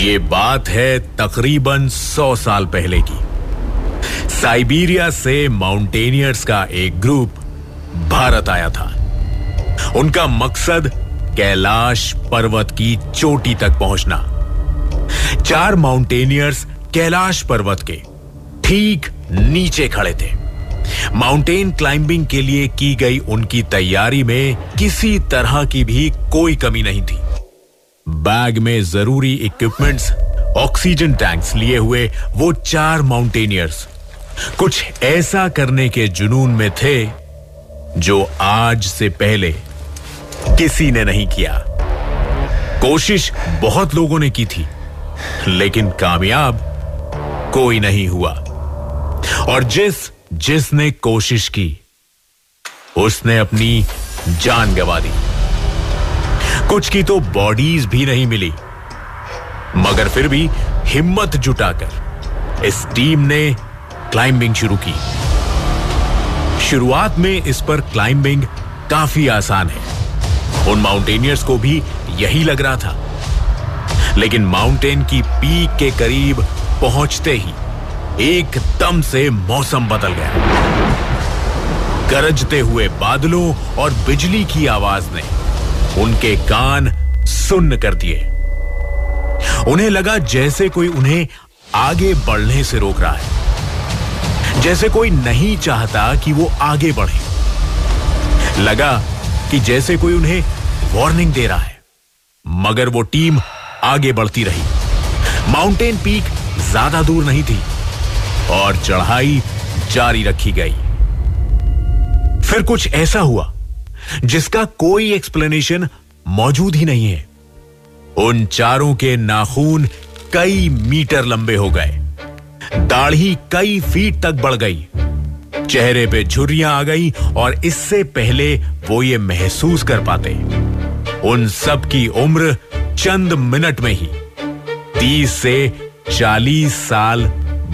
ये बात है तकरीबन 100 साल पहले की। साइबेरिया से माउंटेनियर्स का एक ग्रुप भारत आया था। उनका मकसद कैलाश पर्वत की चोटी तक पहुंचना। 4 माउंटेनियर्स कैलाश पर्वत के ठीक नीचे खड़े थे। माउंटेन क्लाइंबिंग के लिए की गई उनकी तैयारी में किसी तरह की भी कोई कमी नहीं थी। बैग में जरूरी इक्विपमेंट्स, ऑक्सीजन टैंक्स लिए हुए वो 4 माउंटेनियर्स कुछ ऐसा करने के जुनून में थे जो आज से पहले किसी ने नहीं किया। कोशिश बहुत लोगों ने की थी, लेकिन कामयाब कोई नहीं हुआ। और जिसने कोशिश की उसने अपनी जान गंवा दी। कुछ की तो बॉडीज भी नहीं मिली, मगर फिर भी हिम्मत जुटाकर इस टीम ने क्लाइंबिंग शुरू की। शुरुआत में इस पर क्लाइंबिंग काफी आसान है, उन माउंटेनियर्स को भी यही लग रहा था। लेकिन माउंटेन की पीक के करीब पहुंचते ही एकदम से मौसम बदल गया। गरजते हुए बादलों और बिजली की आवाज ने उनके कान सुन्न कर दिए। उन्हें लगा जैसे कोई उन्हें आगे बढ़ने से रोक रहा है, जैसे कोई नहीं चाहता कि वो आगे बढ़े। लगा कि जैसे कोई उन्हें वार्निंग दे रहा है, मगर वो टीम आगे बढ़ती रही। माउंटेन पीक ज्यादा दूर नहीं थी और चढ़ाई जारी रखी गई। फिर कुछ ऐसा हुआ जिसका कोई एक्सप्लेनेशन मौजूद ही नहीं है। उन 4 के नाखून कई मीटर लंबे हो गए, दाढ़ी कई फीट तक बढ़ गई, चेहरे पे झुर्रियां आ गई, और इससे पहले वो ये महसूस कर पाते, उन सब की उम्र चंद मिनट में ही 30 से 40 साल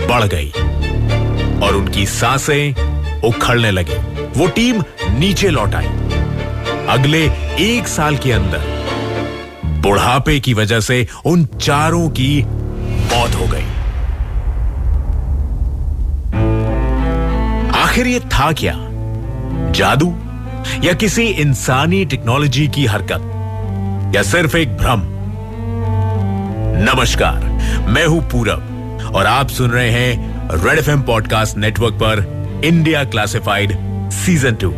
बढ़ गई और उनकी सांसें उखड़ने लगी। वो टीम नीचे लौट आई। अगले 1 साल के अंदर बुढ़ापे की वजह से उन 4 की मौत हो गई। आखिर ये था क्या? जादू या किसी इंसानी टेक्नोलॉजी की हरकत, या सिर्फ एक भ्रम? नमस्कार, मैं हूं पूरब और आप सुन रहे हैं रेड एफएम पॉडकास्ट नेटवर्क पर इंडिया क्लासिफाइड सीजन 2।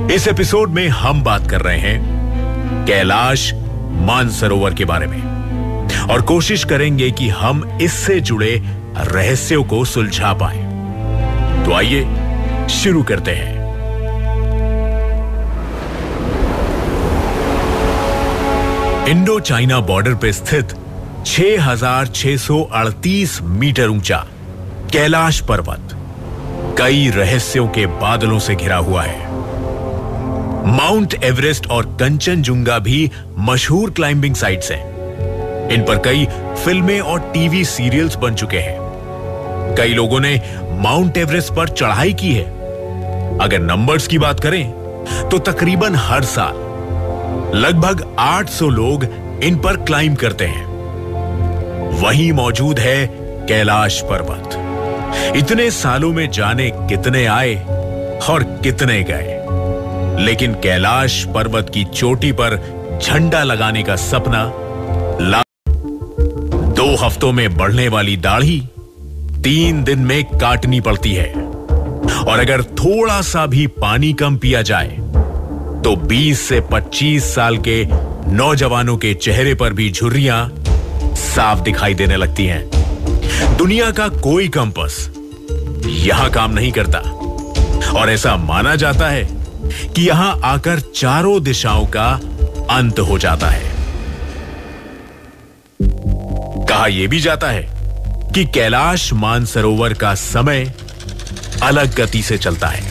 इस एपिसोड में हम बात कर रहे हैं कैलाश मानसरोवर के बारे में और कोशिश करेंगे कि हम इससे जुड़े रहस्यों को सुलझा पाएं। तो आइए शुरू करते हैं। इंडो चाइना बॉर्डर पे स्थित 6638 मीटर ऊंचा कैलाश पर्वत कई रहस्यों के बादलों से घिरा हुआ है। माउंट एवरेस्ट और कंचनजुंगा भी मशहूर क्लाइंबिंग साइट्स हैं। इन पर कई फिल्में और टीवी सीरियल्स बन चुके हैं। कई लोगों ने माउंट एवरेस्ट पर चढ़ाई की है। अगर नंबर्स की बात करें तो तकरीबन हर साल लगभग 800 लोग इन पर क्लाइंब करते हैं। वहीं मौजूद है कैलाश पर्वत। इतने सालों में जाने कितने आए और कितने गए, लेकिन कैलाश पर्वत की चोटी पर झंडा लगाने का सपना 2 हफ्तों में बढ़ने वाली दाढ़ी 3 दिन में काटनी पड़ती है। और अगर थोड़ा सा भी पानी कम पिया जाए तो 20 से 25 साल के नौजवानों के चेहरे पर भी झुर्रियां साफ दिखाई देने लगती हैं। दुनिया का कोई कंपास यहां काम नहीं करता और ऐसा माना जाता है कि यहां आकर चारों दिशाओं का अंत हो जाता है। कहा यह भी जाता है कि कैलाश मानसरोवर का समय अलग गति से चलता है।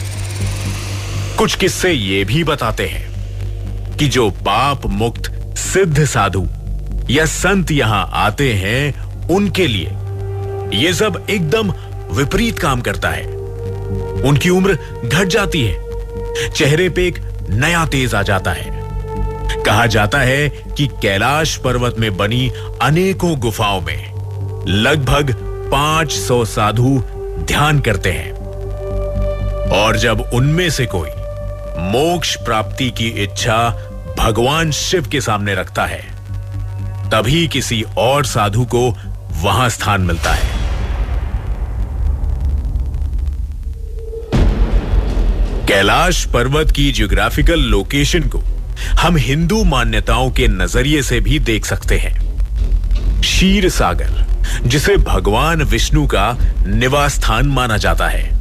कुछ किस्से ये भी बताते हैं कि जो पाप मुक्त सिद्ध साधु या संत यहां आते हैं उनके लिए यह सब एकदम विपरीत काम करता है। उनकी उम्र घट जाती है, चेहरे पे एक नया तेज आ जाता है, कहा जाता है कि कैलाश पर्वत में बनी अनेकों गुफाओं में लगभग 500 साधु ध्यान करते हैं और जब उनमें से कोई मोक्ष प्राप्ति की इच्छा भगवान शिव के सामने रखता है, तभी किसी और साधु को वहां स्थान मिलता है। कैलाश पर्वत की ज्योग्राफिकल लोकेशन को हम हिंदू मान्यताओं के नजरिए से भी देख सकते हैं। क्षीर सागर, जिसे भगवान विष्णु का निवास स्थान माना जाता है,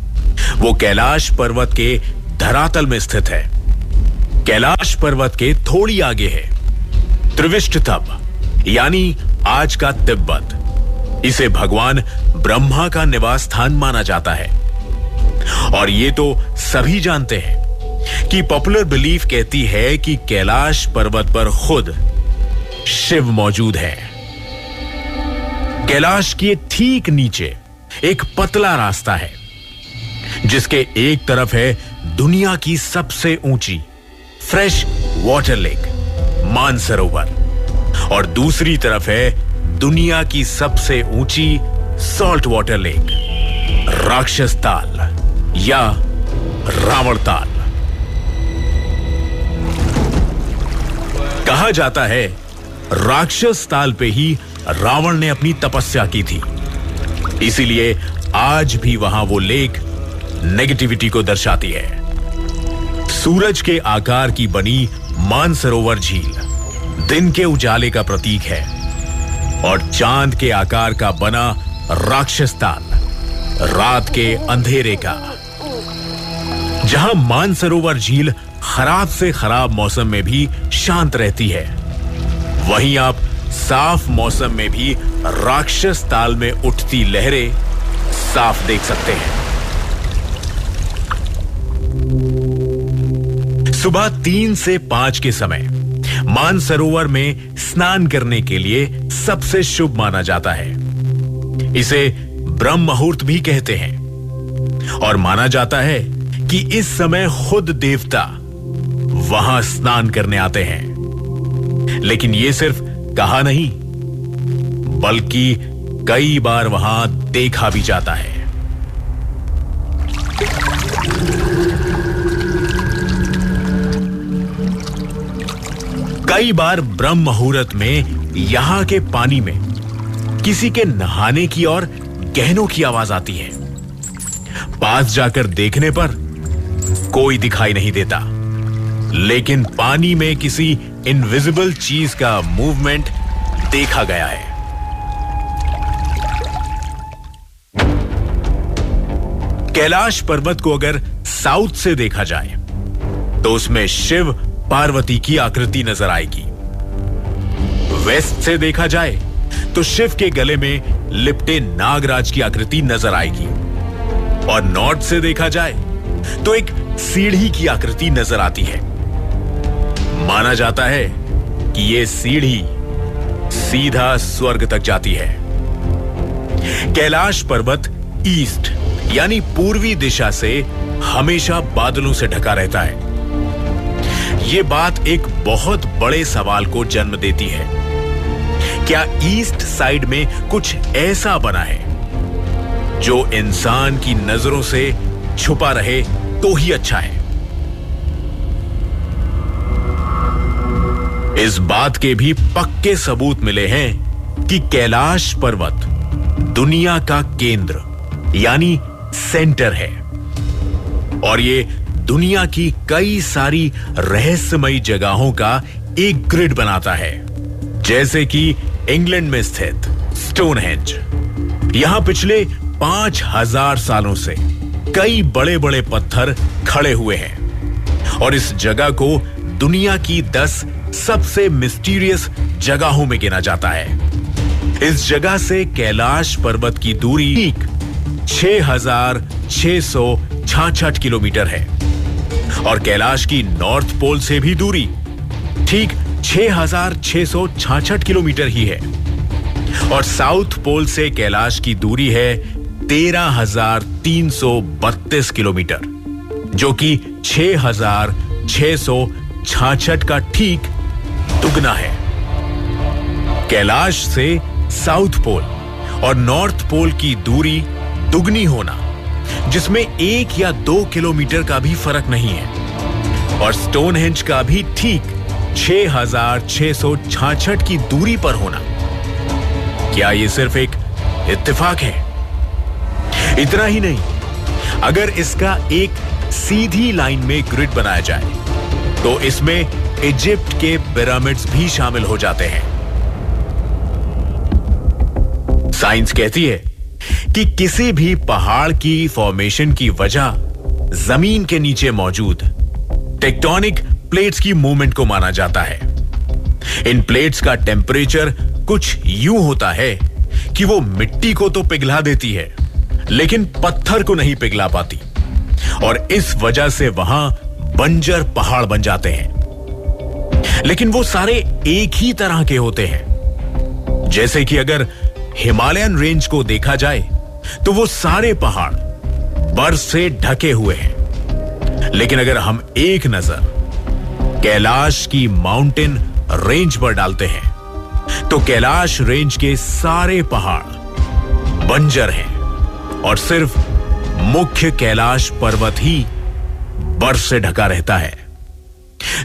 वो कैलाश पर्वत के धरातल में स्थित है। कैलाश पर्वत के थोड़ी आगे है त्रिविष्टतप, यानी आज का तिब्बत। इसे भगवान ब्रह्मा का निवास स्थान माना जाता है। और ये तो सभी जानते हैं कि पॉपुलर बिलीफ कहती है कि कैलाश पर्वत पर खुद शिव मौजूद है। कैलाश के ठीक नीचे एक पतला रास्ता है, जिसके एक तरफ है दुनिया की सबसे ऊंची फ्रेश वाटर लेक मानसरोवर और दूसरी तरफ है दुनिया की सबसे ऊंची सॉल्ट वाटर लेक राक्षस ताल या रावण ताल। कहा जाता है राक्षस ताल पे ही रावण ने अपनी तपस्या की थी, इसीलिए आज भी वहां वो लेक नेगेटिविटी को दर्शाती है। सूरज के आकार की बनी मानसरोवर झील दिन के उजाले का प्रतीक है और चांद के आकार का बना राक्षस ताल रात के अंधेरे का। जहां मानसरोवर झील खराब से खराब मौसम में भी शांत रहती है, वहीं आप साफ मौसम में भी राक्षस ताल में उठती लहरें साफ देख सकते हैं। सुबह 3 से 5 के समय मानसरोवर में स्नान करने के लिए सबसे शुभ माना जाता है। इसे ब्रह्म मुहूर्त भी कहते हैं और माना जाता है कि इस समय खुद देवता वहां स्नान करने आते हैं। लेकिन यह सिर्फ कहा नहीं, बल्कि कई बार वहां देखा भी जाता है। कई बार ब्रह्म मुहूर्त में यहां के पानी में किसी के नहाने की और गहनों की आवाज आती है। पास जाकर देखने पर कोई दिखाई नहीं देता, लेकिन पानी में किसी इनविजिबल चीज का मूवमेंट देखा गया है। कैलाश पर्वत को अगर साउथ से देखा जाए तो उसमें शिव पार्वती की आकृति नजर आएगी। वेस्ट से देखा जाए तो शिव के गले में लिपटे नागराज की आकृति नजर आएगी और नॉर्थ से देखा जाए तो एक सीढ़ी की आकृति नजर आती है। माना जाता है कि यह सीढ़ी सीधा स्वर्ग तक जाती है। कैलाश पर्वत ईस्ट यानी पूर्वी दिशा से हमेशा बादलों से ढका रहता है। यह बात एक बहुत बड़े सवाल को जन्म देती है। क्या ईस्ट साइड में कुछ ऐसा बना है जो इंसान की नजरों से छुपा रहे तो ही अच्छा है? इस बात के भी पक्के सबूत मिले हैं कि कैलाश पर्वत दुनिया का केंद्र यानी सेंटर है और ये दुनिया की कई सारी रहस्यमयी जगहों का एक ग्रिड बनाता है, जैसे कि इंग्लैंड में स्थित स्टोनहेंज। यहां पिछले 5000 सालों से कई बड़े बड़े पत्थर खड़े हुए हैं और इस जगह को दुनिया की 10 सबसे मिस्टीरियस जगहों में गिना जाता है। इस जगह से कैलाश पर्वत की दूरी ठीक 6666 किलोमीटर है और कैलाश की नॉर्थ पोल से भी दूरी ठीक 6666 किलोमीटर ही है और साउथ पोल से कैलाश की दूरी है 13,332 किलोमीटर, जो कि 6,666 का ठीक दुगना है। कैलाश से साउथ पोल और नॉर्थ पोल की दूरी दुगनी होना, जिसमें 1 या 2 किलोमीटर का भी फर्क नहीं है, और स्टोनहेंज का भी ठीक 6,666 की दूरी पर होना, क्या यह सिर्फ एक इत्तेफाक है? इतना ही नहीं, अगर इसका एक सीधी लाइन में ग्रिड बनाया जाए तो इसमें इजिप्ट के पिरामिड्स भी शामिल हो जाते हैं। साइंस कहती है कि किसी भी पहाड़ की फॉर्मेशन की वजह जमीन के नीचे मौजूद टेक्टोनिक प्लेट्स की मूवमेंट को माना जाता है। इन प्लेट्स का टेम्परेचर कुछ यूं होता है कि वो मिट्टी को तो पिघला देती है, लेकिन पत्थर को नहीं पिघला पाती, और इस वजह से वहां बंजर पहाड़ बन जाते हैं। लेकिन वो सारे एक ही तरह के होते हैं। जैसे कि अगर हिमालयन रेंज को देखा जाए तो वो सारे पहाड़ बर्फ से ढके हुए हैं, लेकिन अगर हम एक नजर कैलाश की माउंटेन रेंज पर डालते हैं तो कैलाश रेंज के सारे पहाड़ बंजर हैं और सिर्फ मुख्य कैलाश पर्वत ही बर्फ से ढका रहता है।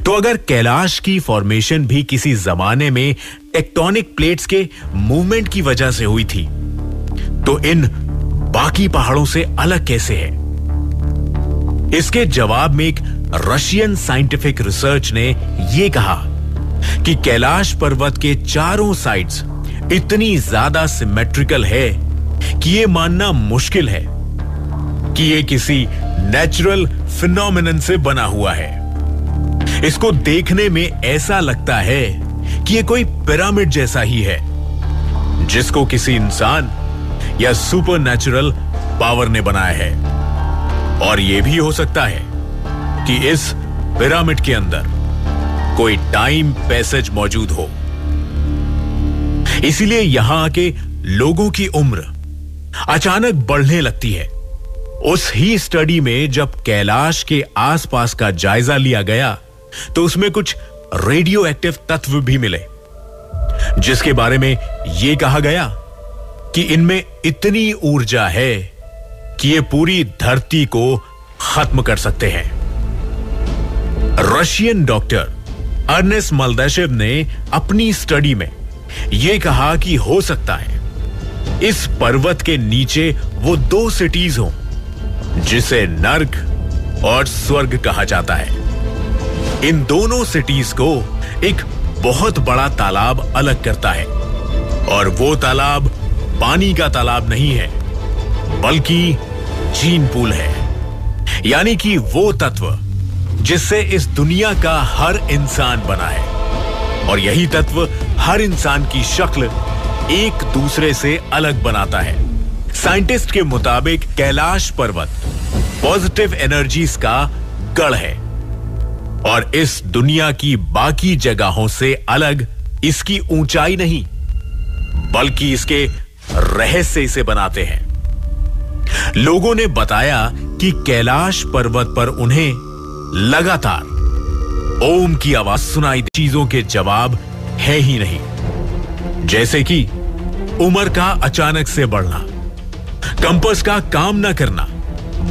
तो अगर कैलाश की फॉर्मेशन भी किसी जमाने में टेक्टोनिक प्लेट्स के मूवमेंट की वजह से हुई थी, तो इन बाकी पहाड़ों से अलग कैसे है? इसके जवाब में एक रशियन साइंटिफिक रिसर्च ने यह कहा कि कैलाश पर्वत के चारों साइड्स इतनी ज्यादा सिमेट्रिकल है कि यह मानना मुश्किल है कि यह किसी नेचुरल फिनोमिनन से बना हुआ है। इसको देखने में ऐसा लगता है कि यह कोई पिरामिड जैसा ही है, जिसको किसी इंसान या सुपरनैचुरल पावर ने बनाया है। और यह भी हो सकता है कि इस पिरामिड के अंदर कोई टाइम पैसेज मौजूद हो। इसीलिए यहां के लोगों की उम्र अचानक बढ़ने लगती है। उस ही स्टडी में जब कैलाश के आसपास का जायजा लिया गया तो उसमें कुछ रेडियो एक्टिव तत्व भी मिले, जिसके बारे में यह कहा गया कि इनमें इतनी ऊर्जा है कि ये पूरी धरती को खत्म कर सकते हैं। रशियन डॉक्टर अर्नेस्ट मल्दाशेव ने अपनी स्टडी में यह कहा कि हो सकता है इस पर्वत के नीचे वो 2 सिटीज हों, जिसे नर्क और स्वर्ग कहा जाता है। इन दोनों सिटीज को एक बहुत बड़ा तालाब अलग करता है, और वो तालाब पानी का तालाब नहीं है, बल्कि जीन पूल है। यानी कि वो तत्व जिससे इस दुनिया का हर इंसान बना है, और यही तत्व हर इंसान की शक्ल एक दूसरे से अलग बनाता है। साइंटिस्ट के मुताबिक कैलाश पर्वत पॉजिटिव एनर्जीज का गढ़ है, और इस दुनिया की बाकी जगहों से अलग इसकी ऊंचाई नहीं, बल्कि इसके रहस्य इसे बनाते हैं। लोगों ने बताया कि कैलाश पर्वत पर उन्हें लगातार ओम की आवाज सुनाई, चीजों के जवाब है ही नहीं, जैसे कि उम्र का अचानक से बढ़ना, कंपास का काम ना करना,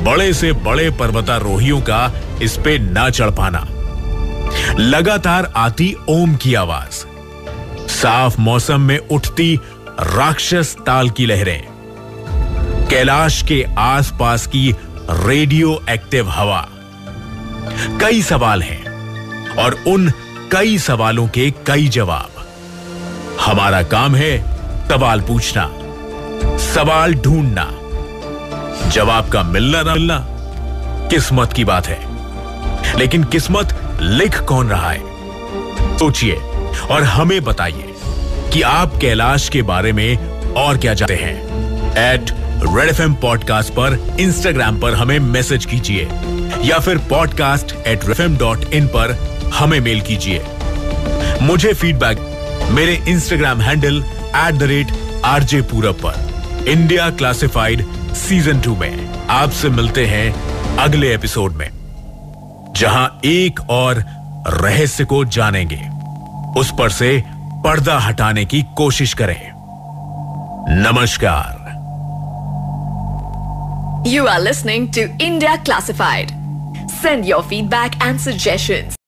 बड़े से बड़े पर्वतारोहियों का इस पे ना चढ़ पाना, लगातार आती ओम की आवाज, साफ मौसम में उठती राक्षस ताल की लहरें, कैलाश के आसपास की रेडियो एक्टिव हवा। कई सवाल हैं और उन कई सवालों के कई जवाब। हमारा काम है सवाल पूछना, सवाल ढूंढना। जवाब का मिलना ना मिलना किस्मत की बात है, लेकिन किस्मत लिख कौन रहा है? सोचिए और हमें बताइए कि आप कैलाश के बारे में और क्या जानते हैं। @RedFM पॉडकास्ट पर इंस्टाग्राम पर हमें मैसेज कीजिए या फिर podcast@redfm.in पर हमें मेल कीजिए। मुझे फीडबैक मेरे इंस्टाग्राम हैंडल @RJ पूरब पर। इंडिया क्लासिफाइड सीजन 2 में आपसे मिलते हैं अगले एपिसोड में, जहां एक और रहस्य को जानेंगे। उस पर से पर्दा हटाने की कोशिश करें। नमस्कार। You are listening to India Classified. Send your feedback and suggestions